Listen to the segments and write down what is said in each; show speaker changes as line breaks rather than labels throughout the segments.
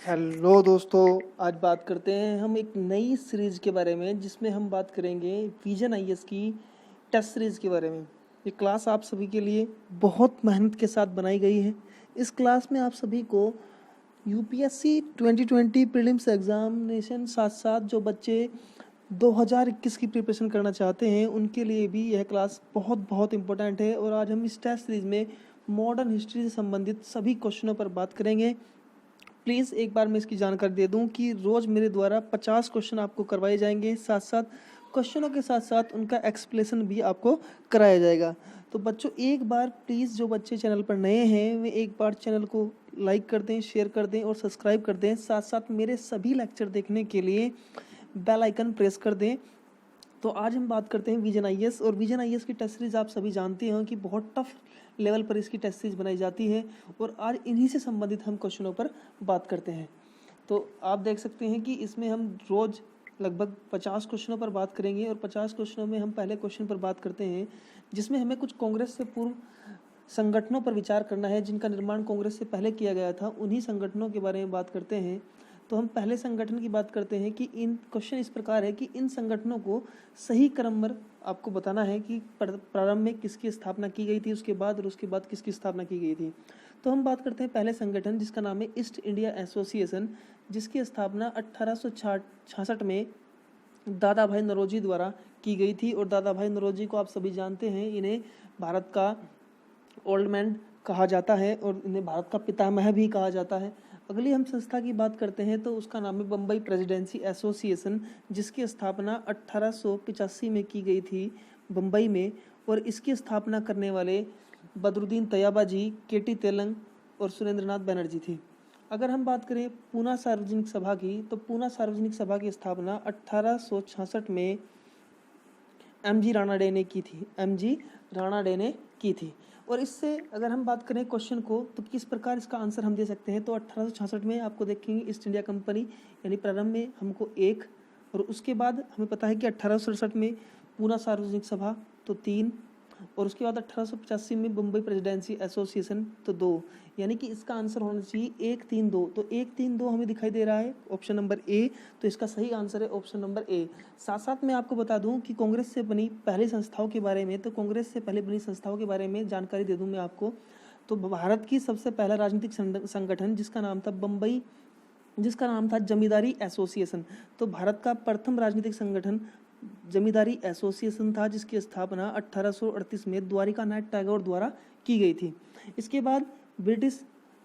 Hello दोस्तों, आज बात करते हैं हम एक नई सीरीज़ के बारे में जिसमें हम बात करेंगे विजन आईएएस की टेस्ट सीरीज़ के बारे में। ये क्लास आप सभी के लिए बहुत मेहनत के साथ बनाई गई है। इस क्लास में आप सभी को यूपीएससी 2020 प्रीलिम्स एग्जामिनेशन साथ साथ जो बच्चे 2021 की प्रिपरेशन करना चाहते हैं उनके लिए भी यह क्लास बहुत बहुत इम्पोर्टेंट है। और आज हम इस टेस्ट सीरीज़ में मॉडर्न हिस्ट्री से संबंधित सभी क्वेश्चनों पर बात करेंगे। प्लीज़ एक बार मैं इसकी जानकारी दे दूं कि रोज़ मेरे द्वारा 50 क्वेश्चन आपको करवाए जाएंगे, साथ साथ क्वेश्चनों के साथ साथ उनका एक्सप्लेनेशन भी आपको कराया जाएगा। तो बच्चों, एक बार प्लीज़ जो बच्चे चैनल पर नए हैं वे एक बार चैनल को लाइक कर दें, शेयर कर दें और सब्सक्राइब कर दें। साथ साथ मेरे सभी लेक्चर देखने के लिए बेल आइकन प्रेस कर दें। तो आज हम बात करते हैं विजन आईएएस। और विजन आईएएस की टेस्ट सीरीज़ आप सभी जानते हैं कि बहुत टफ लेवल पर इसकी टेस्ट सीरीज बनाई जाती है और आज इन्हीं से संबंधित हम क्वेश्चनों पर बात करते हैं। तो आप देख सकते हैं कि इसमें हम रोज़ लगभग 50 क्वेश्चनों पर बात करेंगे और 50 क्वेश्चनों में हम पहले क्वेश्चन पर बात करते हैं जिसमें हमें कुछ कांग्रेस से पूर्व संगठनों पर विचार करना है जिनका निर्माण कांग्रेस से पहले किया गया था। उन्हीं संगठनों के बारे में बात करते हैं। तो हम पहले संगठन की बात करते हैं कि इन क्वेश्चन इस प्रकार है कि इन संगठनों को सही क्रम पर आपको बताना है कि प्रारंभ में किसकी स्थापना की गई थी, उसके बाद और उसके बाद किसकी स्थापना की गई थी। तो हम बात करते हैं पहले संगठन जिसका नाम है ईस्ट इंडिया एसोसिएशन, जिसकी स्थापना 1866 में दादा भाई नौरोजी द्वारा की गई थी। और दादा भाई नौरोजी को आप सभी जानते हैं, इन्हें भारत का ओल्ड मैन कहा जाता है और इन्हें भारत का पितामह भी कहा जाता है। अगली हम संस्था की बात करते हैं तो उसका नाम है बम्बई प्रेसिडेंसी एसोसिएशन, जिसकी स्थापना 1885 में की गई थी बम्बई में। और इसकी स्थापना करने वाले बदरुद्दीन तैयबा जी, केटी तेलंग और सुरेंद्रनाथ बनर्जी थी। अगर हम बात करें पूना सार्वजनिक सभा की, तो पूना सार्वजनिक सभा की स्थापना 1866 में एमजी राणा डे ने की थी। एमजी राणा डे ने की थी। और इससे अगर हम बात करें क्वेश्चन को तो किस प्रकार इसका आंसर हम दे सकते हैं, तो 1866 में आपको देखेंगे ईस्ट इंडिया कंपनी यानी प्रारंभ में हमको एक, और उसके बाद हमें पता है कि 1867 में पूना सार्वजनिक सभा तो 3, और उसके बाद 1885 में बम्बई प्रेसिडेंसी एसोसिएशन तो 2, यानी कि इसका आंसर होना चाहिए 1, 3, 2। तो 1, 3, 2 हमें दिखाई दे रहा है ऑप्शन नंबर ए, तो इसका सही आंसर है ऑप्शन नंबर ए। साथ साथ मैं आपको बता दूं कि कांग्रेस से बनी पहली संस्थाओं के बारे में, तो कांग्रेस से पहले बनी संस्थाओं के बारे में जानकारी दे दूं मैं आपको। तो भारत की सबसे पहला राजनीतिक संगठन जिसका नाम था जमींदारी एसोसिएशन। तो भारत का प्रथम राजनीतिक संगठन जमींदारी एसोसिएशन था, जिसकी स्थापना 1838 में द्वारिका नाथ टैगोर द्वारा की गई थी। इसके बाद ब्रिटिश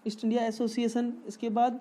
ईस्ट इंडिया एसोसिएशन, इसके बाद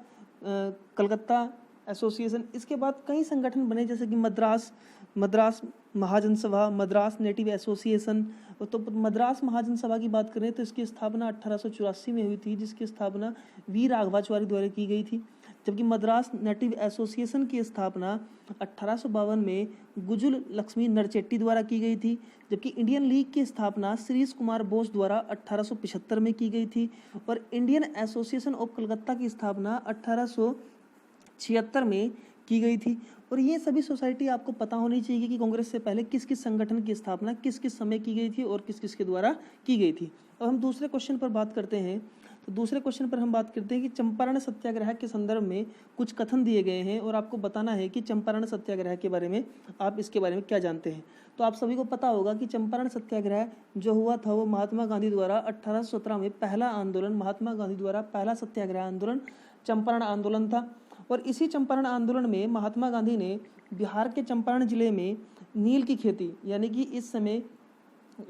कलकत्ता एसोसिएशन, इसके बाद कई संगठन बने जैसे कि मद्रास महाजन सभा, मद्रास नेटिव एसोसिएशन। तो मद्रास महाजन सभा की बात करें तो इसकी स्थापना 1884 में हुई थी, जिसकी स्थापना वी राघवाचारी द्वारा की गई थी। जबकि मद्रास नेटिव एसोसिएशन की स्थापना 1852 में गुजुल लक्ष्मी नरचेट्टी द्वारा की गई थी। जबकि इंडियन लीग की स्थापना श्रीश कुमार बोस द्वारा 1875 में की गई थी। और इंडियन एसोसिएशन ऑफ कलकत्ता की स्थापना 1876 में की गई थी। और ये सभी सोसाइटी आपको पता होनी चाहिए कि कांग्रेस से पहले किस किस संगठन की स्थापना किस किस समय की गई थी और किस किस के द्वारा की गई थी। अब हम दूसरे क्वेश्चन पर बात करते हैं। तो दूसरे क्वेश्चन पर हम बात करते हैं कि चंपारण सत्याग्रह के संदर्भ में कुछ कथन दिए गए हैं और आपको बताना है कि चंपारण सत्याग्रह के बारे में आप इसके बारे में क्या जानते हैं। तो आप सभी को पता होगा कि चंपारण सत्याग्रह जो हुआ था वो महात्मा गांधी द्वारा 1817 में पहला आंदोलन, महात्मा गांधी द्वारा पहला सत्याग्रह आंदोलन चंपारण आंदोलन था। और इसी चंपारण आंदोलन में महात्मा गांधी ने बिहार के चंपारण जिले में नील की खेती, यानी कि इस समय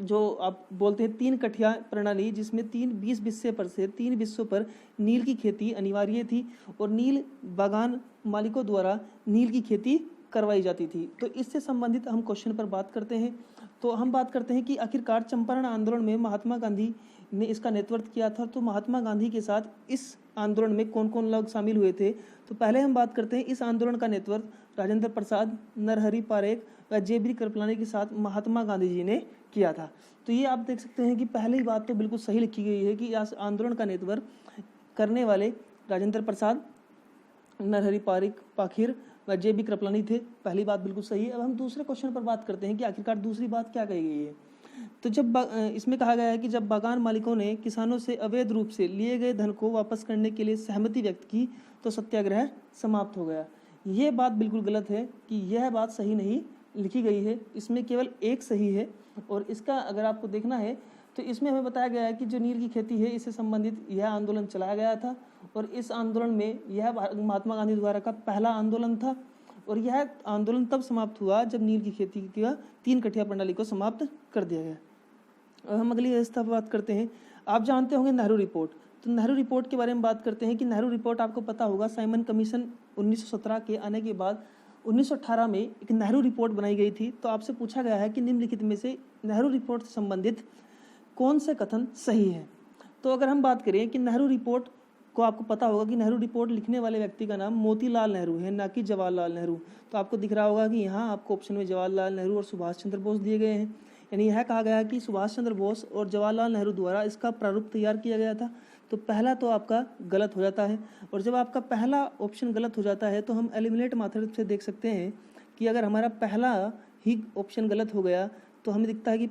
जो आप बोलते हैं 3 कठिया प्रणाली, जिसमें 20 विषयों पर नील की खेती अनिवार्य थी और नील बागान मालिकों द्वारा नील की खेती करवाई जाती थी। तो इससे संबंधित हम क्वेश्चन पर बात करते हैं। तो हम बात करते हैं कि आखिरकार चंपारण आंदोलन में महात्मा गांधी ने इसका नेतृत्व किया था। तो महात्मा गांधी के साथ इस आंदोलन में कौन कौन लोग शामिल हुए थे, तो पहले हम बात करते हैं इस आंदोलन का नेतृत्व राजेंद्र प्रसाद, नरहरि पारेख व जे.बी. कृपलानी के साथ महात्मा गांधी जी ने किया था। तो ये आप देख सकते हैं कि पहली बात तो बिल्कुल सही लिखी गई है कि इस आंदोलन का नेतृत्व करने वाले राजेंद्र प्रसाद, नरहरि पारेख व जे.बी. कृपलानी थे। पहली बात बिल्कुल सही है। अब हम दूसरे क्वेश्चन पर बात करते हैं कि आखिरकार दूसरी बात क्या कही गई है। तो इसमें कहा गया है कि जब बागान मालिकों ने किसानों से अवैध रूप से लिए गए धन को वापस करने के लिए सहमति व्यक्त की तो सत्याग्रह समाप्त हो गया। ये बात बिल्कुल गलत है कि यह बात सही नहीं लिखी गई है, इसमें केवल एक सही है। और इसका अगर आपको देखना है तो इसमें हमें बताया गया है कि जो नील की खेती है इससे संबंधित यह आंदोलन चलाया गया था और इस आंदोलन में यह महात्मा गांधी द्वारा का पहला आंदोलन था और यह आंदोलन तब समाप्त हुआ जब नील की खेती का 3 कठिया प्रणाली को समाप्त कर दिया गया। और हम अगली व्यवस्था पर बात करते हैं। आप जानते होंगे नेहरू रिपोर्ट, तो नेहरू रिपोर्ट के बारे में बात करते हैं कि नेहरू रिपोर्ट आपको पता होगा साइमन कमीशन 1917 के आने के बाद 1918 में एक नेहरू रिपोर्ट बनाई गई थी। तो आपसे पूछा गया है कि निम्नलिखित में से नेहरू रिपोर्ट से संबंधित कौन से कथन सही है। तो अगर हम बात करें कि नेहरू रिपोर्ट को आपको पता होगा कि नेहरू रिपोर्ट लिखने वाले व्यक्ति का नाम मोतीलाल नेहरू है, ना कि जवाहरलाल नेहरू। तो आपको दिख रहा होगा कि यहाँ आपको ऑप्शन में जवाहरलाल नेहरू और सुभाष चंद्र बोस दिए गए हैं। यानी यह कहा गया कि सुभाष चंद्र बोस और जवाहरलाल नेहरू द्वारा इसका प्रारूप तैयार किया गया था। तो पहला तो आपका गलत हो जाता है और जब आपका पहला ऑप्शन गलत हो जाता है तो हम एलिमिनेट मेथड से देख सकते हैं कि अगर हमारा पहला ही ऑप्शन गलत हो गया तो हमें दिखता है कि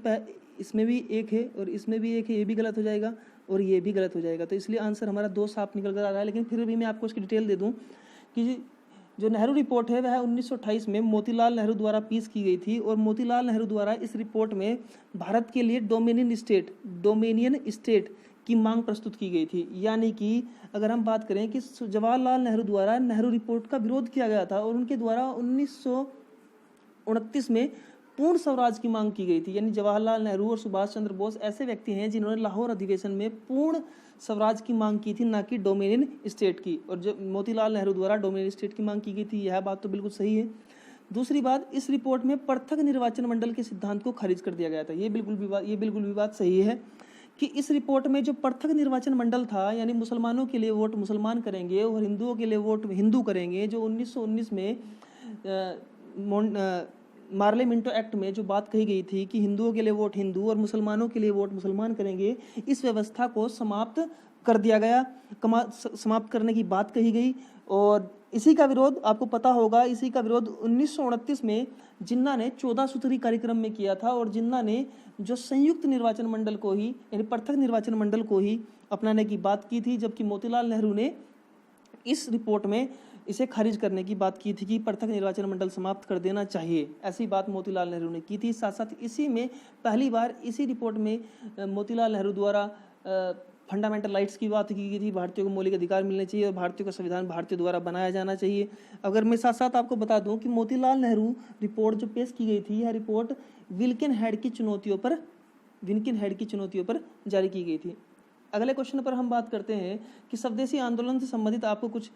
इसमें भी एक है और इसमें भी एक है, ये भी गलत हो जाएगा और ये भी गलत हो जाएगा। तो इसलिए आंसर हमारा 2 साफ निकल कर आ रहा है। लेकिन फिर भी मैं आपको इसकी डिटेल दे दूं कि जो नेहरू रिपोर्ट है वह 1928 में मोतीलाल नेहरू द्वारा पीस की गई थी और मोतीलाल नेहरू द्वारा इस रिपोर्ट में भारत के लिए डोमिनियन स्टेट की मांग प्रस्तुत की गई थी। यानी कि अगर हम बात करें कि जवाहरलाल नेहरू द्वारा नेहरू रिपोर्ट का विरोध किया गया था और उनके द्वारा 1929 में पूर्ण स्वराज की मांग की गई थी। यानी जवाहरलाल नेहरू और सुभाष चंद्र बोस ऐसे व्यक्ति हैं जिन्होंने लाहौर अधिवेशन में पूर्ण स्वराज की मांग की थी, ना कि डोमिनियन स्टेट की। और जो मोतीलाल नेहरू द्वारा डोमिनियन स्टेट की मांग की गई थी, यह बात तो बिल्कुल सही है। दूसरी बात, इस रिपोर्ट में पृथक निर्वाचन मंडल के सिद्धांत को खारिज कर दिया गया था। ये बिल्कुल भी बात सही है कि इस रिपोर्ट में जो पृथक निर्वाचन मंडल था, यानी मुसलमानों के लिए वोट मुसलमान करेंगे और हिंदुओं के लिए वोट हिंदू करेंगे, जो 1919 में मार्ले मिंटो एक्ट में जो बात कही गई थी कि हिंदुओं के लिए वोट हिंदू और मुसलमानों के लिए वोट मुसलमान करेंगे, इस व्यवस्था को समाप्त कर दिया गया, समाप्त करने की बात कही गई। और इसी का विरोध आपको पता होगा, इसी का विरोध 1929 में जिन्ना ने 14 सूत्री कार्यक्रम में किया था और जिन्ना ने जो संयुक्त निर्वाचन मंडल को ही, यानी पृथक निर्वाचन मंडल को ही अपनाने की बात की थी, जबकि मोतीलाल नेहरू ने इस रिपोर्ट में इसे खारिज करने की बात की थी कि पृथक निर्वाचन मंडल समाप्त कर देना चाहिए। ऐसी बात मोतीलाल नेहरू ने की थी। साथ साथ इसी में पहली बार इसी रिपोर्ट में मोतीलाल नेहरू द्वारा फंडामेंटल राइट्स की बात की गई थी, भारतीयों को मौलिक अधिकार मिलने चाहिए और भारतीयों का संविधान भारतीयों द्वारा बनाया जाना चाहिए। अगर मैं साथ साथ आपको बता दूं कि मोतीलाल नेहरू रिपोर्ट जो पेश की गई थी, यह रिपोर्ट विल्किन हेड की चुनौतियों पर जारी की गई थी। अगले क्वेश्चन पर हम बात करते हैं कि स्वदेशी आंदोलन से संबंधित आपको कुछ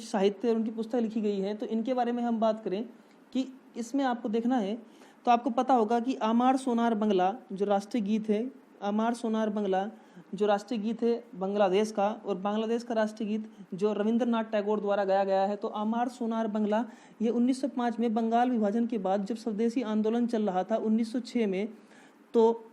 साहित्य और उनकी पुस्तक लिखी गई है, तो इनके बारे में हम बात करें कि इसमें आपको देखना है तो आपको पता होगा कि आमार सोनार बंगला जो राष्ट्रीय गीत है, आमार सोनार बंगला जो राष्ट्रीय गीत है बांग्लादेश का, और बांग्लादेश का राष्ट्रीय गीत जो रविंद्रनाथ टैगोर द्वारा गाया गया है। तो आमार सोनार बंगला ये 1905 में बंगाल विभाजन के बाद जब स्वदेशी आंदोलन चल रहा था 1906 में, तो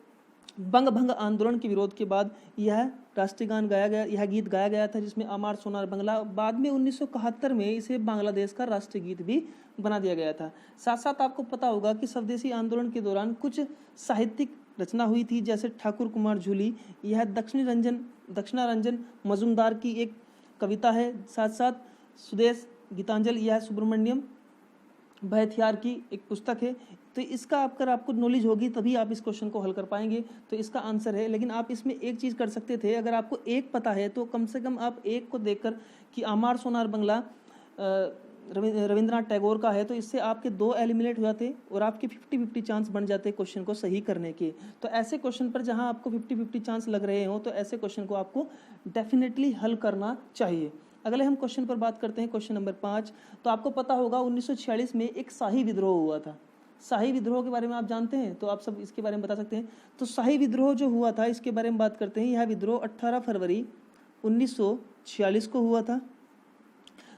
बंग भंग आंदोलन के विरोध के बाद यह राष्ट्रीय गान गाया गया, यह गीत गाया गया था जिसमें आमार सोनार बंगला, बाद में 1971 में इसे बांग्लादेश का राष्ट्रीय गीत भी बना दिया गया था। साथ साथ आपको पता होगा कि स्वदेशी आंदोलन के दौरान साहित्यिक रचना हुई थी, जैसे ठाकुर कुमार झूली, यह दक्षिणारंजन मजुमदार की एक कविता है। साथ साथ सुदेश गीतांजल, यह सुब्रमण्यम भैथियार की एक पुस्तक है। तो इसका अगर आपको नॉलेज होगी तभी आप इस क्वेश्चन को हल कर पाएंगे। तो इसका आंसर है, लेकिन आप इसमें एक चीज़ कर सकते थे, अगर आपको एक पता है तो कम से कम आप एक को देखकर कि आमार सोनार बंगला रविंद्रनाथ टैगोर का है, तो इससे आपके 2 एलिमिनेट हो जाते और आपके 50-50 चांस बन जाते क्वेश्चन को सही करने के। तो ऐसे क्वेश्चन पर जहां आपको 50-50 चांस लग रहे हो तो ऐसे क्वेश्चन को आपको डेफिनेटली हल करना चाहिए। अगले हम क्वेश्चन पर बात करते हैं, क्वेश्चन नंबर 5। तो आपको पता होगा 1946 में एक शाही विद्रोह हुआ था। शाही विद्रोह के बारे में आप जानते हैं, तो आप सब इसके बारे में बता सकते हैं। तो शाही विद्रोह जो हुआ था इसके बारे में बात करते हैं। यह विद्रोह 18 फरवरी 1946 को हुआ था।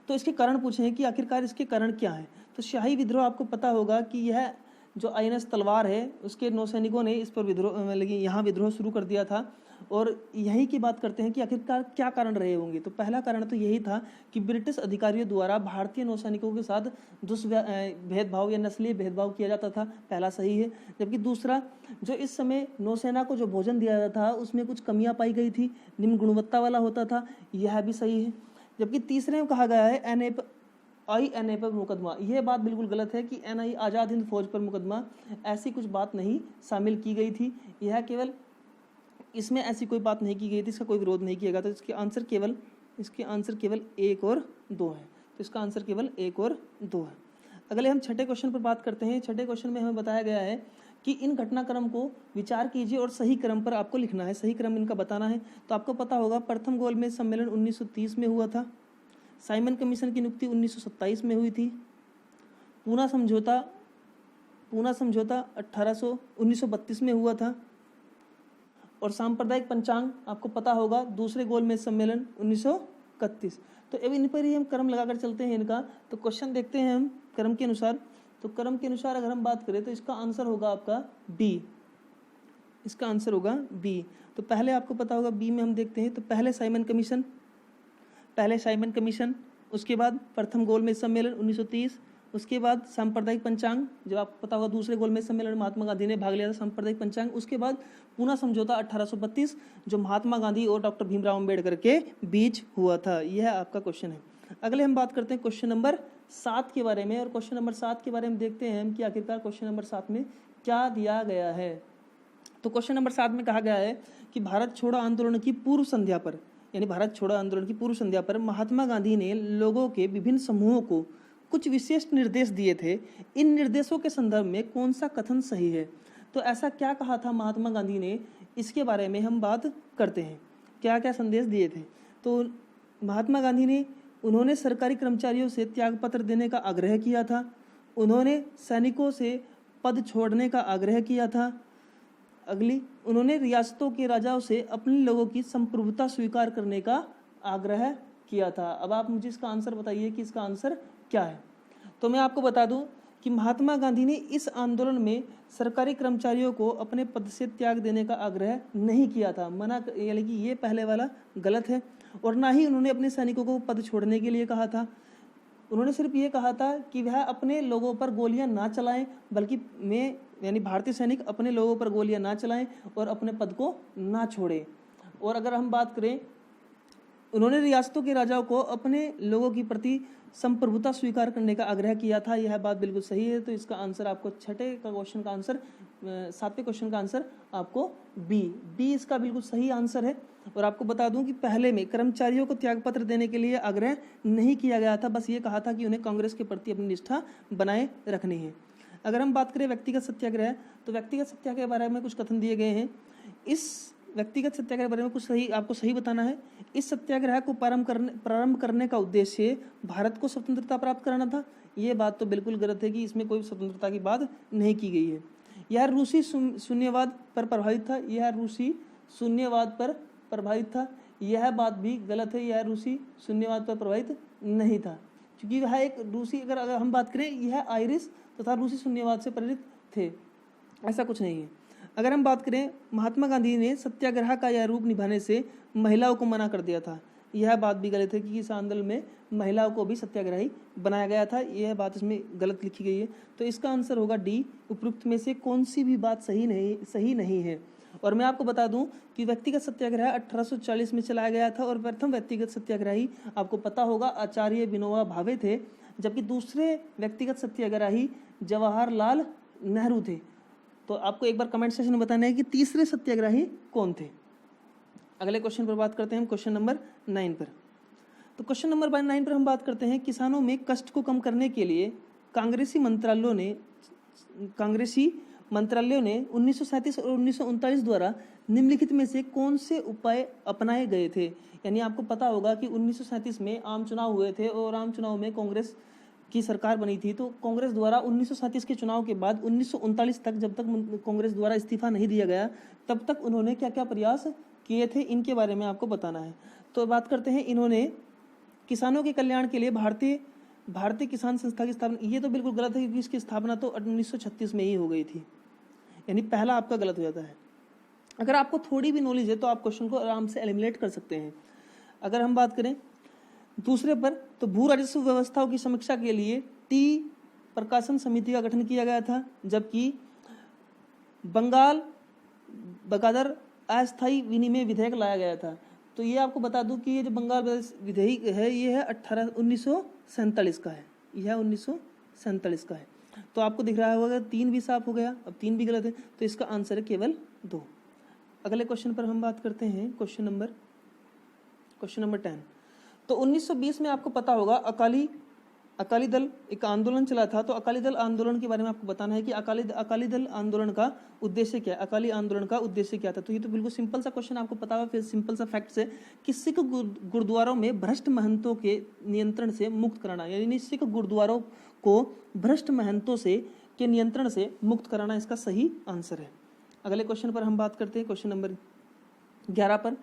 तो इसके कारण पूछे हैं कि आखिरकार इसके कारण क्या है। तो शाही विद्रोह आपको पता होगा कि यह जो INS तलवार है उसके नौसैनिकों ने इस पर यहाँ विद्रोह शुरू कर दिया था और यही की बात करते हैं कि आखिरकार क्या कारण रहे होंगे। तो पहला कारण तो यही था कि ब्रिटिश अधिकारियों द्वारा भारतीय नौसैनिकों के साथ भेदभाव या नस्लीय भेदभाव किया जाता था, पहला सही है। जबकि दूसरा, जो इस समय नौसेना को जो भोजन दिया जाता था उसमें कुछ कमियां पाई गई थी, निम्न गुणवत्ता वाला होता था, यह भी सही है। जबकि तीसरे में कहा गया है एनआई पर मुकदमा, यह बात बिल्कुल गलत है कि एनआई आज़ाद हिंद फौज पर मुकदमा, ऐसी कुछ बात नहीं शामिल की गई थी। यह केवल इसमें ऐसी कोई बात नहीं की गई थी, इसका कोई विरोध नहीं किया गया। तो इसके आंसर केवल 1 और 2 है। तो इसका आंसर केवल 1 और 2 है। अगले हम छठे क्वेश्चन पर बात करते हैं। छठे क्वेश्चन में हमें बताया गया है कि इन घटनाक्रम को विचार कीजिए और सही क्रम पर आपको लिखना है, सही क्रम इनका बताना है। तो आपको पता होगा प्रथम गोलमेज सम्मेलन 1930 में हुआ था, साइमन कमीशन की नियुक्ति 1927 में हुई थी, पूना समझौता 1932 में हुआ था, और सांप्रदायिक पंचांग आपको पता होगा दूसरे गोलमेज सम्मेलन 1931। तो अब इन पर ही हम क्रम लगाकर चलते हैं इनका। तो क्वेश्चन देखते हैं हम क्रम के अनुसार। तो क्रम के अनुसार अगर हम बात करें तो इसका आंसर होगा आपका बी, इसका आंसर होगा बी। तो पहले आपको पता होगा बी में हम देखते हैं, तो पहले साइमन कमीशन, उसके बाद प्रथम गोलमेज सम्मेलन 1930, उसके बाद सांप्रदायिक पंचांग, जो आपको पता होगा दूसरे गोलमेज सम्मेलन महात्मा गांधी ने भाग लिया था सांप्रदायिक पंचांग, उसके बाद पूना समझौता 1832 जो महात्मा गांधी और डॉक्टर भीमराव अम्बेडकर के बीच हुआ था। यह आपका क्वेश्चन है। अगले हम बात करते हैं क्वेश्चन नंबर 7 के बारे में, और क्वेश्चन नंबर 7 के बारे में देखते हैं हम कि आखिरकार क्वेश्चन नंबर 7 में क्या दिया गया है। तो क्वेश्चन नंबर 7 में कहा गया है कि भारत छोड़ो आंदोलन की पूर्व संध्या पर, यानी भारत छोड़ो आंदोलन की पूर्व संध्या पर महात्मा गांधी ने लोगों के विभिन्न समूहों को कुछ विशेष निर्देश दिए थे। इन निर्देशों के संदर्भ में कौन सा कथन सही है? तो ऐसा क्या कहा था महात्मा गांधी ने, इसके बारे में हम बात करते हैं। क्या क्या संदेश दिए थे? तो महात्मा गांधी ने, उन्होंने सरकारी कर्मचारियों से त्यागपत्र देने का आग्रह किया था, उन्होंने सैनिकों से पद छोड़ने का आग्रह किया था। अगली, उन्होंने रियासतों के राजाओं से अपने लोगों की संप्रभुता स्वीकार करने का आग्रह किया था। अब आप मुझे इसका आंसर बताइए कि इसका आंसर क्या है। तो मैं आपको बता दूं कि महात्मा गांधी ने इस आंदोलन में सरकारी कर्मचारियों को अपने पद से त्याग देने का आग्रह नहीं किया था, मना, यानी कि ये पहले वाला गलत है। और ना ही उन्होंने अपने सैनिकों को पद छोड़ने के लिए कहा था। उन्होंने सिर्फ ये कहा था कि वह अपने लोगों पर गोलियां ना चलाएं, बल्कि यानी भारतीय सैनिक अपने लोगों पर गोलियां ना चलाएं और अपने पद को ना छोड़ें। और अगर हम बात करें, उन्होंने रियासतों के राजाओं को अपने लोगों की प्रति संप्रभुता स्वीकार करने का आग्रह किया था। यह बात बिल्कुल सही है। तो इसका आंसर आपको छठे का क्वेश्चन का आंसर, 7वें क्वेश्चन का आंसर आपको बी इसका बिल्कुल सही आंसर है। और आपको बता दूं कि पहले में कर्मचारियों को त्यागपत्र देने के लिए आग्रह नहीं किया गया था, बस ये कहा था कि उन्हें कांग्रेस के प्रति अपनी निष्ठा बनाए रखनी है। अगर हम बात करें व्यक्तिगत सत्याग्रह, तो व्यक्तिगत सत्याग्रह के बारे में कुछ कथन दिए गए हैं। इस व्यक्तिगत सत्याग्रह के बारे में कुछ आपको सही बताना है। इस सत्याग्रह को प्रारंभ करने का उद्देश्य भारत को स्वतंत्रता प्राप्त कराना था। ये बात तो बिल्कुल गलत है कि इसमें कोई स्वतंत्रता की बात नहीं की गई है। यह रूसी शून्यवाद पर प्रभावित था, यह बात भी गलत है। यह रूसी शून्यवाद पर प्रभावित नहीं था, क्योंकि वह एक रूसी, अगर हम बात करें, यह आयरिश तथा रूसी शून्यवाद से प्रेरित थे, ऐसा कुछ नहीं है। अगर हम बात करें, महात्मा गांधी ने सत्याग्रह का यह रूप निभाने से महिलाओं को मना कर दिया था। यह बात भी गलत है कि इस आंदोलन में महिलाओं को भी सत्याग्रही बनाया गया था। यह बात इसमें गलत लिखी गई है। तो इसका आंसर होगा डी। उपरोक्त में से कौन सी भी बात सही नहीं है। और मैं आपको बता दूं कि व्यक्तिगत सत्याग्रह 1840 में चलाया गया था, और प्रथम व्यक्तिगत सत्याग्रही आपको पता होगा आचार्य विनोबा भावे थे, जबकि दूसरे व्यक्तिगत सत्याग्रही जवाहरलाल नेहरू थे। तो आपको एक बार कमेंट सेक्शन में बताना है कि तीसरे सत्याग्रही कौन थे। अगले क्वेश्चन पर बात करते हैं हम, क्वेश्चन नंबर 9 पर। तो क्वेश्चन नंबर 9 पर हम बात करते हैं, किसानों में कष्ट को कम करने के लिए कांग्रेसी मंत्रालयों ने 1937 और 1939 द्वारा निम्नलिखित में से कौन से उपाय अपनाए गए थे। यानी आपको पता होगा कि 1937 में आम चुनाव हुए थे, और आम चुनाव में कांग्रेस की सरकार बनी थी। तो कांग्रेस द्वारा 1937 के चुनाव के बाद 1939 तक, जब तक कांग्रेस द्वारा इस्तीफा नहीं दिया गया, तब तक उन्होंने क्या क्या प्रयास किए थे, इनके बारे में आपको बताना है। तो बात करते हैं, इन्होंने किसानों के कल्याण के लिए भारतीय किसान संस्था की स्थापना, ये तो बिल्कुल गलत है क्योंकि इसकी स्थापना तो 1936 में ही हो गई थी, यानी पहला आपका गलत हो जाता है। अगर आपको थोड़ी भी नॉलेज है तो आप क्वेश्चन को आराम से एलिमिनेट कर सकते हैं। अगर हम बात करें दूसरे पर, तो भू राजस्व व्यवस्थाओं की समीक्षा के लिए टी प्रकाशन समिति का गठन किया गया था, जबकि बंगाल बकादर अस्थायी विनिमय विधेयक लाया गया था। तो ये आपको बता दूं कि ये जो बंगाल विधेयक है ये है 1947 का है, यह 1947 का है। तो आपको दिख रहा होगा 3 भी साफ हो गया, अब 3 भी गलत है, तो इसका आंसर है केवल 2। अगले क्वेश्चन पर हम बात करते हैं, क्वेश्चन नंबर 10। तो 1920 में आपको पता होगा अकाली दल एक आंदोलन चला था। तो अकाली दल आंदोलन के बारे में आपको बताना है कि अकाली दल आंदोलन का उद्देश्य क्या है, अकाली आंदोलन का उद्देश्य क्या था। तो ये तो बिल्कुल सिंपल सा क्वेश्चन आपको पता होगा, फिर सिंपल सा फैक्ट है कि सिख गुरुद्वारों में भ्रष्ट महंतों के नियंत्रण से मुक्त कराना, यानी सिख गुरुद्वारों को भ्रष्ट महंतों से के नियंत्रण से मुक्त कराना इसका सही आंसर है। अगले क्वेश्चन पर हम बात करते हैं, क्वेश्चन नंबर 11 पर।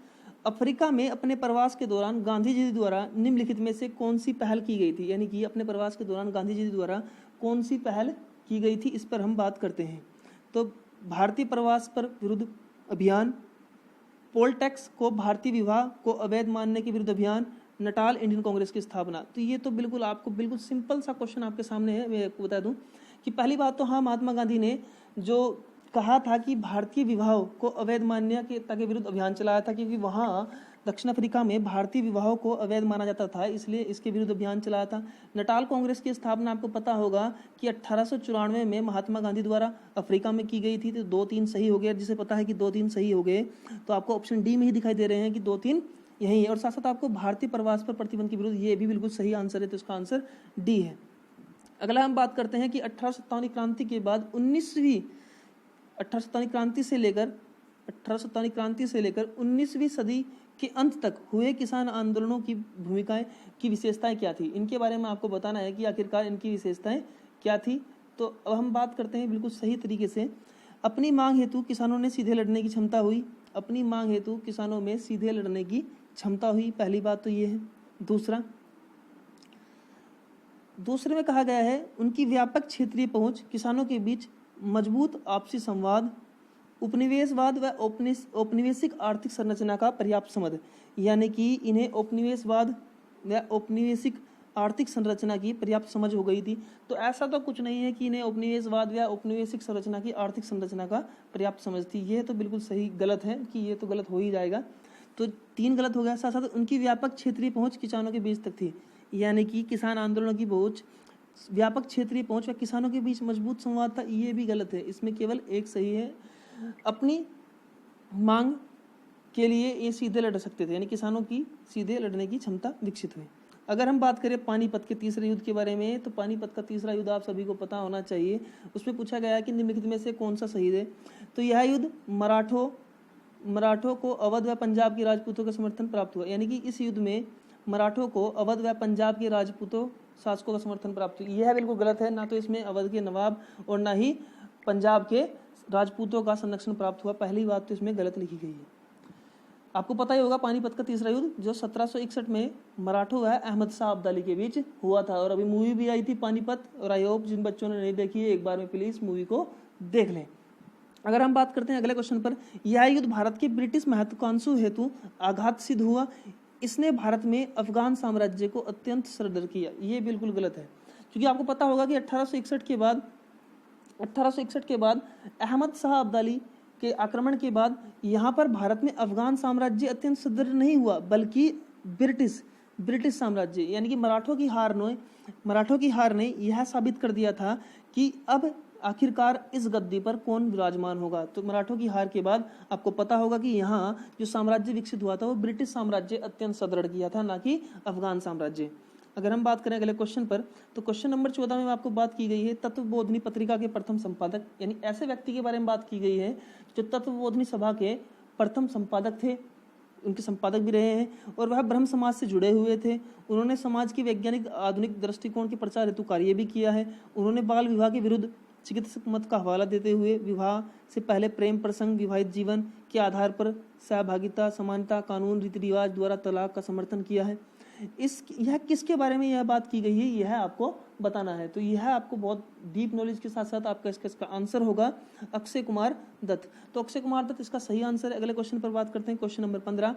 अफ्रीका में अपने प्रवास के दौरान गांधी जी द्वारा निम्नलिखित में से कौन सी पहल की गई थी, यानी कि अपने प्रवास के दौरान गांधी जी द्वारा कौन सी पहल की गई थी, इस पर हम बात करते हैं। तो भारतीय प्रवास पर विरुद्ध अभियान, पोल टैक्स को भारतीय विवाह को अवैध मानने के विरुद्ध अभियान, नटाल इंडियन कांग्रेस की स्थापना। तो ये तो बिल्कुल आपको बिल्कुल सिंपल सा क्वेश्चन आपके सामने है। मैं आपको बता दूं कि पहली बात तो हाँ, महात्मा गांधी ने जो कहा था कि भारतीय विवाह को अवैध मान्यता के विरुद्ध अभियान चलाया था, क्योंकि वहाँ दक्षिण अफ्रीका में भारतीय विवाह को अवैध माना जाता था, इसलिए इसके विरुद्ध अभियान चलाया था। नटाल कांग्रेस की स्थापना आपको पता होगा कि 1894 में महात्मा गांधी द्वारा अफ्रीका में की गई थी। तो 2-3 सही हो गए, जिसे पता है कि 2-3 सही हो गए, तो आपको ऑप्शन डी में ही दिखाई दे रहे हैं कि 2-3 यही है। और साथ साथ आपको भारतीय प्रवास पर प्रतिबंध के विरुद्ध, ये भी बिल्कुल सही आंसर है, तो इसका आंसर डी है। अगला हम बात करते हैं कि 1857 क्रांति के बाद 1857 क्रांति से लेकर 19वीं सदी के अंत तक हुए किसान आंदोलनों की भूमिकाएं की विशेषताएं क्या थी, इनके बारे में आपको बताना है कि आखिरकार इनकी विशेषताएं क्या थी। तो अब हम बात करते हैं बिल्कुल सही तरीके से। अपनी मांग हेतु किसानों ने सीधे लड़ने की क्षमता हुई, अपनी मांग हेतु किसानों में सीधे लड़ने की क्षमता हुई, पहली बात तो ये है। दूसरे में कहा गया है उनकी व्यापक क्षेत्रीय पहुंच, किसानों के बीच मजबूत आपसी संवाद, उपनिवेशवाद व औपनिवेशिक आर्थिक संरचना का पर्याप्त समझ, यानी कि इन्हें उपनिवेशवाद व औपनिवेशिक आर्थिक संरचना की पर्याप्त समझ हो गई थी। तो ऐसा तो कुछ नहीं है कि इन्हें उपनिवेशवाद या औपनिवेशिक संरचना की आर्थिक संरचना का पर्याप्त समझ थी, ये तो बिल्कुल सही गलत है कि ये तो गलत हो ही जाएगा। तो 3 गलत हो गया। साथ साथ उनकी व्यापक क्षेत्रीय पहुंच किसानों के बीच तक थी, यानी कि किसान आंदोलनों की पहुंच, व्यापक क्षेत्रीय पहुंच व किसानों के बीच मजबूत संवाद था, ये भी गलत है। इसमें केवल एक सही है। अपनी मांग के लिए ये सीधे लड़ सकते थे, यानी किसानों की सीधे लड़ने की क्षमता विकसित हुई। अगर हम बात करें पानीपत के तीसरे युद्ध के बारे में, तो पानीपत का तीसरा युद्ध आप सभी को पता होना चाहिए। उसमें पूछा गया है कि निम्नलिखित में से कौन सा शहीद है। तो यह युद्ध मराठों को अवध व पंजाब के राजपूतों का समर्थन प्राप्त हुआ, यानी कि इस युद्ध में मराठों को अवध व पंजाब के राजपूतों शासकों का समर्थन प्राप्त हुआ। यह बिल्कुल गलत है, ना तो इसमें अवध के नवाब और ना ही पंजाब के राजपूतों का संरक्षण प्राप्त हुआ, पहली बात तो इसमें गलत लिखी गई है। आपको पता ही होगा पानीपत का तीसरा युद्ध जो 1761 में मराठों व अहमद शाह अब्दाली के बीच हुआ था, और अभी मूवी भी आई थी पानीपत, और आई होप जिन बच्चों ने नहीं देखी है एक बार में प्लीज मूवी को देख लें। अगर हम बात करते हैं अगले क्वेश्चन पर, यह युद्ध भारत के ब्रिटिश महत्वाकांक्षी हेतु आघात सिद्ध हुआ, इसने भारत में अफगान साम्राज्य को अत्यंत सरदर किया, ये बिल्कुल गलत है। क्योंकि आपको पता होगा कि 1861 के बाद अहमद शाह अब्दाली के आक्रमण के बाद यहाँ पर भारत में अफगान साम्राज्य अत्यंत सुदृढ़ नहीं हुआ, बल्कि ब्रिटिश साम्राज्य यानी कि मराठों की हार ने यह साबित कर दिया था कि अब आखिरकार इस गद्दी पर कौन विराजमान होगा। तो मराठों की हार के बाद आपको पता होगा कि यहाँ जो साम्राज्य विकसित हुआ था वो ब्रिटिश साम्राज्य अत्यंत सुदृढ़ किया था, ना कि अफगान साम्राज्य। अगर हम बात करें अगले क्वेश्चन पर, तो क्वेश्चन नंबर 14 में आपको बात की गई है तत्वबोधिनी पत्रिका के प्रथम संपादक, यानी ऐसे व्यक्ति के बारे में बात की गई है जो तत्वबोधिनी सभा के प्रथम संपादक थे, उनके संपादक भी रहे हैं, और वह ब्रह्म समाज से जुड़े हुए थे। उन्होंने समाज की वैज्ञानिक आधुनिक दृष्टिकोण के प्रचार हेतु कार्य भी किया है। उन्होंने बाल विवाह के विरुद्ध चिकित्सक मत का हवाला देते हुए विवाह से पहले प्रेम प्रसंग, विवाहित जीवन के आधार पर सहभागिता, समानता, कानून, रीति रिवाज द्वारा तलाक का समर्थन किया है। यह किसके बारे में यह बात की गई है, यह आपको बताना है। तो यह आपको बहुत डीप नॉलेज के साथ साथ आपका इसका आंसर होगा अक्षय कुमार दत्त। तो अक्षय कुमार दत्त इसका सही आंसर है। अगले क्वेश्चन पर बात करते हैं, क्वेश्चन नंबर 15।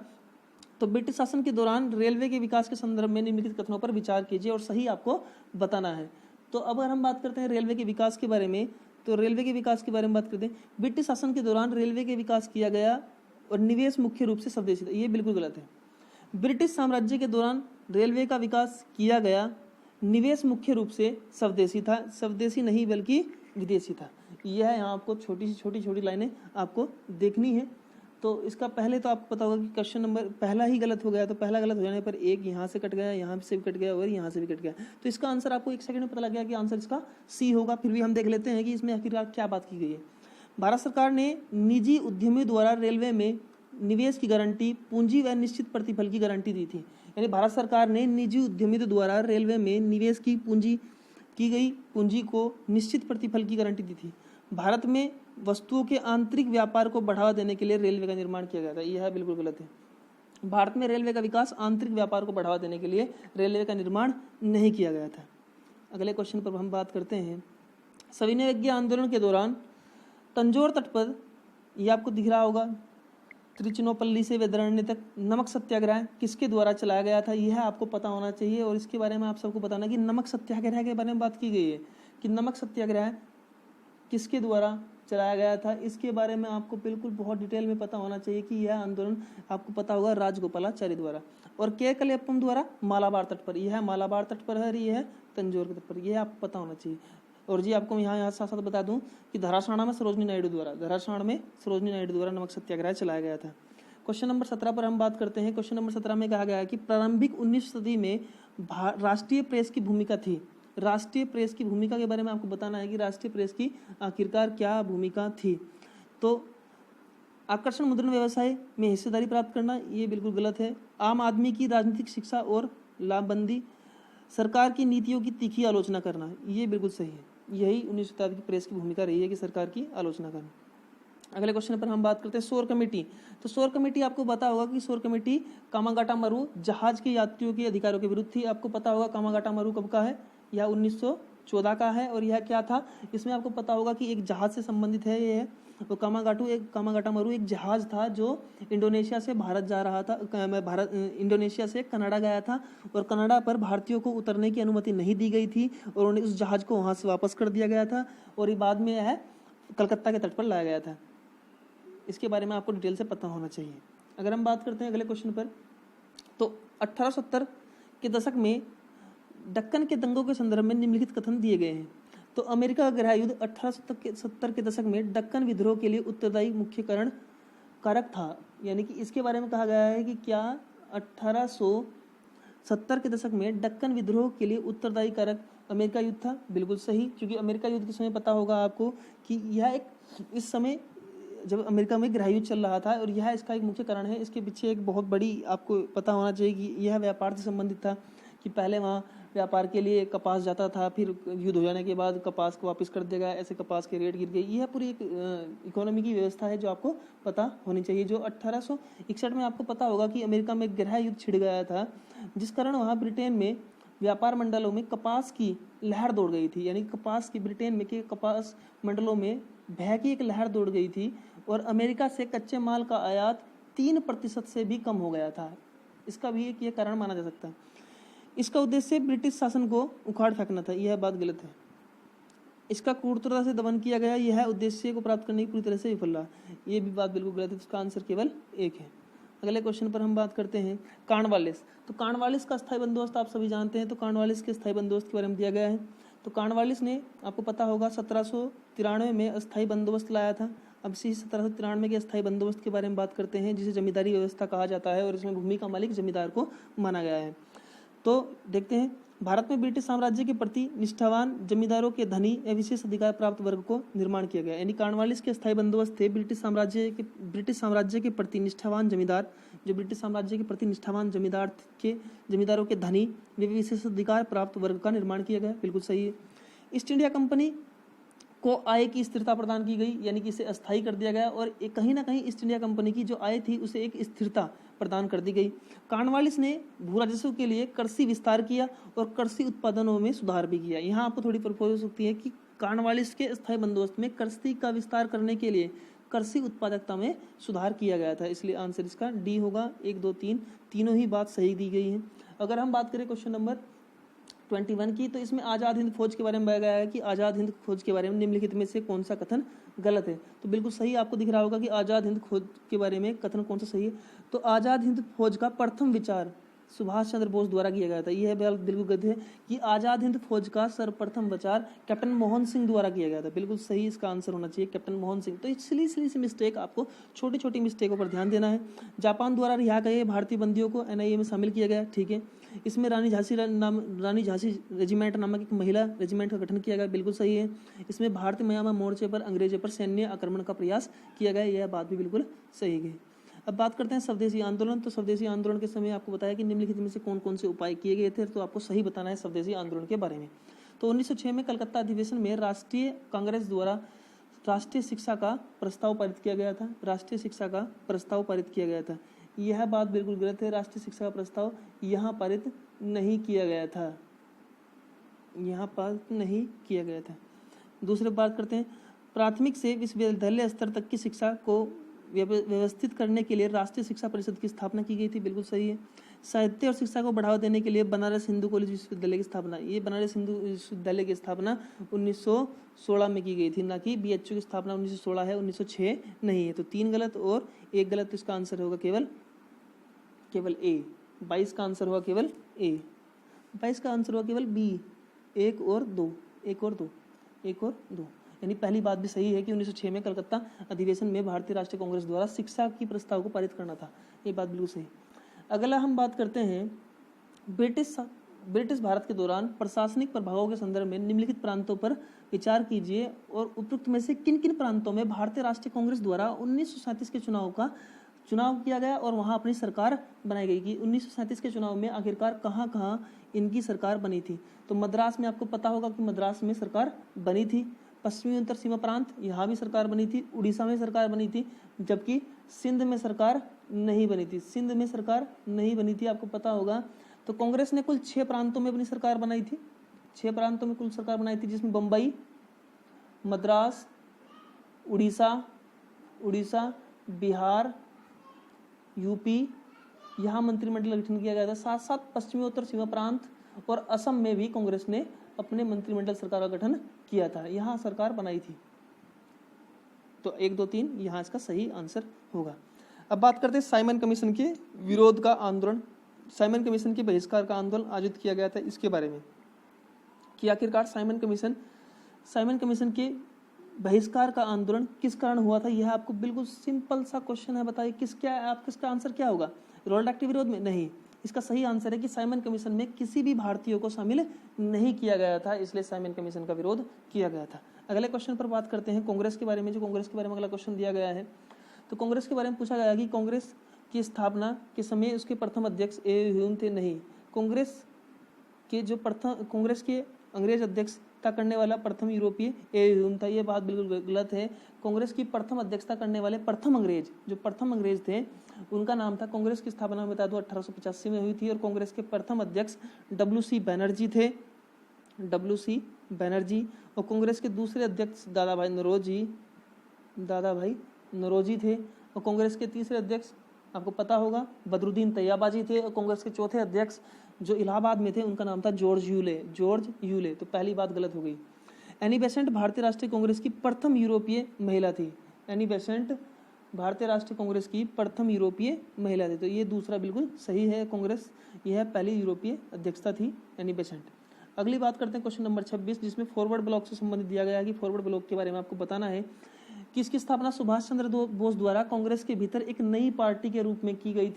तो ब्रिटिश शासन के दौरान रेलवे के विकास के संदर्भ में निम्नलिखित कथनों पर विचार कीजिए और सही आपको बताना है। तो अब अगर हम बात करते हैं रेलवे के विकास के बारे में, तो रेलवे के विकास के बारे में बात करते हैं। ब्रिटिश शासन के दौरान रेलवे के विकास किया गया और निवेश मुख्य रूप से स्वदेशी था। ये बिल्कुल गलत है। ब्रिटिश साम्राज्य के दौरान रेलवे का विकास किया गया, निवेश मुख्य रूप से स्वदेशी था, स्वदेशी नहीं बल्कि विदेशी था। यह यहाँ आपको छोटी छोटी लाइनें आपको देखनी है। तो इसका पहले तो आपको पता होगा कि क्वेश्चन नंबर पहला ही गलत हो गया, तो पहला गलत हो जाने पर एक यहाँ से कट गया, यहाँ से भी कट गया और यहाँ से भी कट गया। तो इसका आंसर आपको 1 सेकंड में पता लग गया कि आंसर इसका सी होगा। फिर भी हम देख लेते हैं कि इसमें आखिरकार क्या बात की गई है। भारत सरकार ने निजी उद्यमियों द्वारा रेलवे में निवेश की गारंटी, पूंजी व निश्चित प्रतिफल की गारंटी दी थी। यानी भारत सरकार ने निजी उद्यमियों द्वारा रेलवे में निवेश की गई पूंजी को निश्चित प्रतिफल की गारंटी दी थी। भारत में वस्तुओं के आंतरिक व्यापार को बढ़ावा देने के लिए रेलवे का निर्माण किया गया था। यह बिल्कुल गलत है। भारत में रेलवे का विकास आंतरिक व्यापार को बढ़ावा देने के लिए रेलवे का निर्माण नहीं किया गया था। अगले क्वेश्चन पर हम बात करते हैं। सविनय अवज्ञा आंदोलन के दौरान तंजौर तट पर, यह आपको दिख रहा होगा, त्रिचुनापल्ली से वेदरण्य तक नमक सत्याग्रह किसके द्वारा चलाया गया था, यह आपको पता होना चाहिए। और इसके बारे में आप सबको बताना कि नमक सत्याग्रह के बारे में बात की गई है कि नमक सत्याग्रह किसके द्वारा चलाया गया था। इसके बारे में आपको बिल्कुल बहुत डिटेल में पता होना चाहिए कि यह आंदोलन आपको पता होगा राजगोपालाचारी द्वारा। और के कलयप्पम द्वारा मालाबार तट पर, यह मालाबार तट पर है, यह तंजौर के तट पर, यह आपको पता होना चाहिए। और जी आपको यहाँ साथ साथ बता दूं कि धरासाणा में सरोजनी नायडू द्वारा नमक सत्याग्रह चलाया गया था। क्वेश्चन नंबर 17 पर हम बात करते हैं। क्वेश्चन नंबर 17 में कहा गया है कि प्रारंभिक 19वीं सदी में राष्ट्रीय प्रेस की भूमिका थी। राष्ट्रीय प्रेस की भूमिका के बारे में आपको बताना है कि राष्ट्रीय प्रेस की आखिरकार क्या भूमिका थी। तो आकर्षण मुद्रण व्यवसाय में हिस्सेदारी प्राप्त करना, ये बिल्कुल गलत है। आम आदमी की राजनीतिक शिक्षा और लामबंदी, सरकार की नीतियों की तीखी आलोचना करना, ये बिल्कुल सही है। यही 19वीं शताब्दी की प्रेस की भूमिका रही है कि सरकार की आलोचना करना। अगले क्वेश्चन पर हम बात करते हैं शोर कमेटी। तो शोर कमेटी आपको पता होगा कि शोर कमेटी कामागाटा मारू जहाज के यात्रियों के अधिकारों के विरुद्ध थी। आपको पता होगा कामागाटा मारू कब का है, यह 1914 का है। और यह क्या था, इसमें आपको पता होगा कि एक जहाज से संबंधित है ये। तो कामागाटा मारू एक जहाज था जो इंडोनेशिया से भारत जा रहा था, इंडोनेशिया से कनाडा गया था और कनाडा पर भारतीयों को उतरने की अनुमति नहीं दी गई थी और उन्हें उस जहाज को वहां से वापस कर दिया गया था और ये बाद में यह कलकत्ता के तट पर लाया गया था। इसके बारे में आपको डिटेल से पता होना चाहिए। अगर हम बात करते हैं अगले क्वेश्चन पर, तो 1870 के दशक में दक्कन के दंगों के संदर्भ में निम्नलिखित कथन दिए गए हैं। तो अमेरिका का गृह युद्ध 1870 के दशक में दक्कन विद्रोह के लिए उत्तरदायी मुख्य कारक था। यानी कि इसके बारे में कहा गया है कि क्या 1870 के दशक में दक्कन विद्रोह के लिए उत्तरदायी कारक अमेरिका युद्ध था। बिल्कुल सही, क्योंकि अमेरिका युद्ध के समय पता होगा आपको कि यह इस समय जब अमेरिका में गृह युद्ध चल रहा था और यह इसका एक मुख्य कारण है। इसके पीछे एक बहुत बड़ी आपको पता होना चाहिए कि यह व्यापार से संबंधित था कि पहले वहाँ व्यापार के लिए कपास जाता था, फिर युद्ध हो जाने के बाद कपास को वापस कर दिया गया, ऐसे कपास के रेट गिर गई। यह पूरी एक इकोनॉमी की व्यवस्था है जो आपको पता होनी चाहिए। जो 1861 में आपको पता होगा कि अमेरिका में गृह युद्ध छिड़ गया था, जिस कारण वहाँ ब्रिटेन में व्यापार मंडलों में कपास की लहर दौड़ गई थी। यानी कपास की ब्रिटेन में के कपास मंडलों में भय की एक लहर दौड़ गई थी और अमेरिका से कच्चे माल का आयात 3% से भी कम हो गया था। इसका भी एक ये कारण माना जा सकता है। इसका उद्देश्य ब्रिटिश शासन को उखाड़ फेंकना था, यह बात गलत है। इसका क्रूरता से दमन किया गया, यह उद्देश्य को प्राप्त करने की पूरी तरह से विफल रहा, ये भी बात बिल्कुल गलत है। इसका आंसर केवल एक है। अगले क्वेश्चन पर हम बात करते हैं कॉर्नवालिस। तो कॉर्नवालिस का स्थायी बंदोबस्त आप सभी जानते हैं। तो कॉर्नवालिस के स्थायी बंदोबस्त के बारे में दिया गया है। तो कॉर्नवालिस ने आपको पता होगा 1793 में अस्थायी बंदोबस्त लाया था। अब इसी 1793 के अस्थायी बंदोबस्त के बारे में बात करते हैं, जिसे जमींदारी व्यवस्था कहा जाता है और इसमें भूमि का मालिक जमींदार को माना गया है। तो देखते हैं, भारत में ब्रिटिश साम्राज्य के प्रति निष्ठावान जमींदारों के धनी या विशेष अधिकार प्राप्त वर्ग को निर्माण किया गया। यानी कॉर्नवालिस के स्थायी बंदोबस्त थे ब्रिटिश साम्राज्य के प्रति निष्ठावान जमींदार, जो ब्रिटिश साम्राज्य के प्रति निष्ठावान जमींदारों के धनी व विशेष अधिकार प्राप्त वर्ग का निर्माण किया गया। बिल्कुल सही है। ईस्ट इंडिया कंपनी को आय की स्थिरता प्रदान की गई, यानी कि इसे अस्थायी कर दिया गया और कहीं ना कहीं ईस्ट इंडिया कंपनी की जो आय थी उसे एक स्थिरता प्रदान कर दी गई। कॉर्नवालिस ने भू राजस्व के लिए कृषि विस्तार किया और कृषि उत्पादनों में सुधार भी किया। यहाँ आपको थोड़ी प्रपोज हो सकती है कि कॉर्नवालिस के स्थायी बंदोबस्त में कृषि का विस्तार करने के लिए कृषि उत्पादकता में सुधार किया गया था, इसलिए आंसर इसका डी होगा। 1, 2, 3 तीनों ही बात सही दी गई है। अगर हम बात करें क्वेश्चन नंबर 21 की, तो इसमें आज़ाद हिंद फौज के बारे में बताया गया है कि आज़ाद हिंद फौज के बारे में निम्नलिखित में से कौन सा कथन गलत है। तो बिल्कुल सही आपको दिख रहा होगा कि आज़ाद हिंद फौज के बारे में कथन कौन सा सही है। तो आज़ाद हिंद फौज का प्रथम विचार सुभाष चंद्र बोस द्वारा किया गया था। यह बिल्कुल गलत है कि आज़ाद हिंद फौज का सर्वप्रथम विचार कैप्टन मोहन सिंह द्वारा किया गया था। बिल्कुल सही इसका आंसर होना चाहिए कैप्टन मोहन सिंह। तो इसलिए मिस्टेक, आपको छोटी छोटी मिस्टेकों पर ध्यान देना है। जापान द्वारा रिहा गए भारतीय बंदियों को NIA में शामिल किया गया, ठीक है। इसमें रानी झांसी रेजिमेंट नामक एक महिला रेजिमेंट का गठन किया गया, बिल्कुल सही है। इसमें भारतीय म्यांमार मोर्चे पर अंग्रेजों पर सैन्य आक्रमण का प्रयास किया गया, यह बात भी बिल्कुल सही है। अब बात करते हैं स्वदेशी आंदोलन। तो स्वदेशी आंदोलन के समय आपको बताया कि निम्नलिखित में से कौन कौन से उपाय किए गए थे, तो आपको सही बताना है स्वदेशी आंदोलन के बारे में। तो 1906 में कलकत्ता अधिवेशन में राष्ट्रीय कांग्रेस द्वारा राष्ट्रीय शिक्षा का प्रस्ताव पारित किया गया था। राष्ट्रीय शिक्षा का प्रस्ताव पारित किया गया था, यह बात बिल्कुल गलत है। राष्ट्रीय शिक्षा का प्रस्ताव यहाँ पारित नहीं किया गया था, यहाँ पारित नहीं किया गया था। दूसरी बात करते हैं, प्राथमिक से विश्वविद्यालय स्तर तक की शिक्षा को व्यवस्थित करने के लिए राष्ट्रीय शिक्षा परिषद की स्थापना की गई थी, बिल्कुल सही है। साहित्य और शिक्षा को बढ़ावा देने के लिए बनारस हिंदू कॉलेज विश्वविद्यालय की स्थापना, ये बनारस हिंदू विश्वविद्यालय की स्थापना 1916 में की गई थी, ना कि BHU की स्थापना 1916 है, 1906 नहीं है। तो 3 गलत और 1 गलत, तो इसका आंसर होगा केवल A। 22 का आंसर होगा केवल A। 22 का आंसर होगा केवल B। 1 और 2 यानी पहली बात भी सही है कि 1906 में कलकत्ता अधिवेशन में भारतीय राष्ट्रीय कांग्रेस द्वारा शिक्षा की प्रस्ताव को पारित करना था, ये बात बिल्कुल सही। अगला हम बात करते हैं ब्रिटिश भारत के दौरान प्रशासनिक प्रभावों के संदर्भ में निम्नलिखित प्रांतों पर विचार कीजिए और उपयुक्त में से किन किन प्रांतों में भारतीय राष्ट्रीय कांग्रेस द्वारा 1937 के चुनाव किया गया और वहां अपनी सरकार बनाई गई। कि 1937 के चुनाव में आखिरकार कहां इनकी सरकार बनी थी। तो मद्रास में आपको पता होगा कि मद्रास में सरकार बनी थी। पश्चिमी उत्तर सीमा प्रांत, यहाँ भी सरकार बनी थी। उड़ीसा में सरकार बनी थी, जबकि सिंध में सरकार नहीं बनी थी, आपको पता होगा। तो कांग्रेस ने कुल 6 प्रांतों में अपनी सरकार बनाई थी। 6 प्रांतों में कुल सरकार बनाई थी, जिसमें बम्बई, मद्रास, उड़ीसा, बिहार, यूपी, यहाँ मंत्रिमंडल गठन किया गया था। साथ साथ पश्चिमी उत्तर सीमा प्रांत और असम में भी कांग्रेस ने अपने मंत्रिमंडल सरकार का गठन किया था, यहाँ सरकार बनाई थी। तो 1, 2, 3 यहाँ इसका सही आंसर होगा। अब बात करते हैं साइमन कमीशन के विरोध का आंदोलन, साइमन कमीशन के बहिष्कार का आंदोलन आयोजित किया गया था, इसके बारे में कि आखिरकार साइमन कमीशन के बहिष्कार का आंदोलन किस कारण हुआ था। यह आपको बिल्कुल सिंपल सा क्वेश्चन है, बताइए किसका आंसर क्या होगा। रोल्ड एक्ट के विरोध में नहीं, इसका सही आंसर है कि साइमन कमीशन में किसी भी भारतीय को शामिल नहीं किया गया था, इसलिए साइमन कमीशन का विरोध किया गया था। अगले क्वेश्चन पर बात करते हैं कांग्रेस के बारे में। जो कांग्रेस के बारे में अगला क्वेश्चन दिया गया है, तो कांग्रेस के बारे में पूछा गया कि कांग्रेस की स्थापना के समय उसके प्रथम अध्यक्ष A. ह्यूम थे। नहीं, कांग्रेस के अंग्रेज अध्यक्षता करने वाला प्रथम यूरोपीय A. ह्यूम था, यह बात बिल्कुल गलत है। कांग्रेस की प्रथम अध्यक्षता करने वाले प्रथम अंग्रेज थे, उनका नाम था, कांग्रेस की स्थापना बता दो 1885 में हुई थी और कांग्रेस के प्रथम अध्यक्ष W.C. बैनर्जी थे, और कांग्रेस के दूसरे अध्यक्ष दादाभाई नौरोजी थे, और कांग्रेस के तीसरे अध्यक्ष आपको पता होगा बदरुद्दीन तैयबाजी थे, और कांग्रेस के चौथे अध्यक्ष जो इलाहाबाद में थे उनका नाम था जॉर्ज यूले। तो पहली बात गलत हो गई। एनी बेसेंट भारतीय राष्ट्रीय कांग्रेस की प्रथम यूरोपीय महिला थी। एनी बेसेंट भारतीय राष्ट्रीय कांग्रेस की प्रथम यूरोपीय महिला थी, तो ये दूसरा बिल्कुल सही है। कांग्रेस यह पहली यूरोपीय अध्यक्षता थी एनी बेसेंट। अगली बात करते हैं क्वेश्चन नंबर 26, जिसमें फॉरवर्ड ब्लॉक से संबंधित दिया गया है कि फॉरवर्ड ब्लॉक के बारे में आपको बताना है कि इसकी स्थापना सुभाष चंद्र बोस द्वारा कांग्रेस के भीतर एक नई पार्टी के रूप में की गई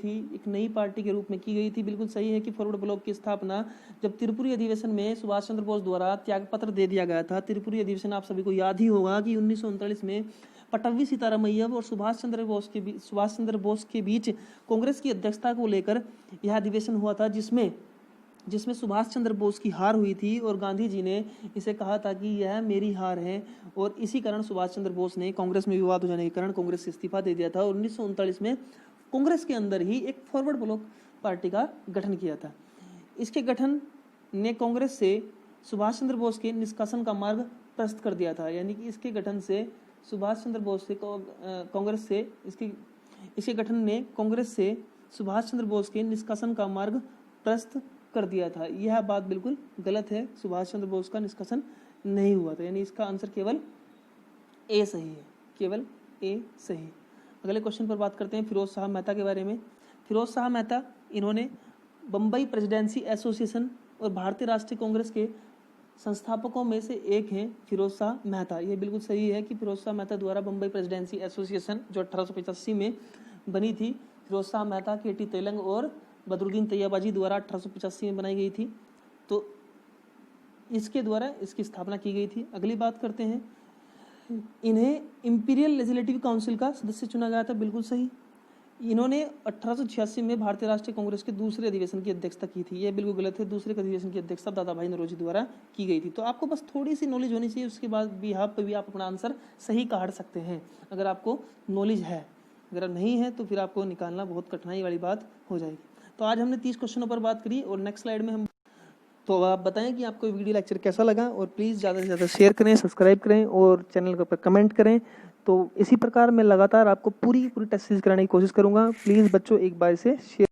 थी। बिल्कुल सही है कि फॉरवर्ड ब्लॉक की स्थापना जब त्रिपुरी अधिवेशन में सुभाष चंद्र बोस द्वारा त्यागपत्र दे दिया गया था। त्रिपुरी अधिवेशन आप सभी को याद ही होगा कि 1939 में पटवी सीतारामैया और सुभाष चंद्र बोस के बीच कांग्रेस की अध्यक्षता को लेकर यह अधिवेशन हुआ था, जिसमें सुभाष चंद्र बोस की हार हुई थी और गांधी जी ने इसे कहा था कि यह मेरी हार है, और इसी कारण सुभाष चंद्र बोस ने कांग्रेस में विवाद हो जाने के कारण कांग्रेस से इस्तीफा दे दिया था और 1939 में कांग्रेस के अंदर ही एक फॉरवर्ड ब्लॉक पार्टी का गठन किया था। इसके गठन ने कांग्रेस से सुभाष चंद्र बोस के निष्कासन का मार्ग प्रशस्त कर दिया था। यानी कि इसके गठन से सुभाष चंद्र बोस से कांग्रेस से इसके गठन ने कांग्रेस से सुभाष चंद्र बोस के निष्कासन का मार्ग प्रशस्त कर दिया था। यह बात बिल्कुल गलत है, सुभाष चंद्र बोस का निष्कासन नहीं हुआ था। यानी इसका आंसर केवल ए सही है, केवल ए सही। अगले क्वेश्चन पर बात करते हैं फिरोज शाह मेहता के बारे में। फिरोज शाह मेहता इन्होंने बम्बई प्रेसिडेंसी एसोसिएशन और भारतीय राष्ट्रीय कांग्रेस के संस्थापकों में से एक हैं फिरोज शाह मेहता। ये बिल्कुल सही है कि फिरोज शाह मेहता द्वारा बम्बई प्रेसिडेंसी एसोसिएशन जो 1885 में बनी थी, फिरोज शाह मेहता, के.टी. तेलंग और बदरुद्दीन तैयबाजी द्वारा 1885 में बनाई गई थी। तो इसके द्वारा इसकी स्थापना की गई थी। अगली बात करते हैं, इन्हें इंपीरियल लेजिस्लेटिव काउंसिल का सदस्य चुना गया था। बिल्कुल सही। इन्होंने 1886 में भारतीय राष्ट्रीय कांग्रेस के दूसरे अधिवेशन की अध्यक्षता की थी। यह बिल्कुल गलत है, दूसरे अधिवेशन की अध्यक्षता दादा भाई नौरोजी द्वारा की गई थी। तो आपको बस थोड़ी सी नॉलेज होनी चाहिए, उसके बाद भी यहाँ पर भी आप अपना आंसर सही काट सकते हैं अगर आपको नॉलेज है। अगर नहीं है तो फिर आपको निकालना बहुत कठिनाई वाली बात हो जाएगी। तो आज हमने 30 क्वेश्चनों पर बात करी और नेक्स्ट स्लाइड में हम तो आप बताएं कि आपको वीडियो लेक्चर कैसा लगा और प्लीज़ ज़्यादा से ज़्यादा शेयर करें, सब्सक्राइब करें और चैनल के ऊपर कमेंट करें। तो इसी प्रकार मैं लगातार आपको पूरी टेस्ट सीरीज कराने की कोशिश करूंगा। प्लीज़ बच्चों एक बार इसे शेयर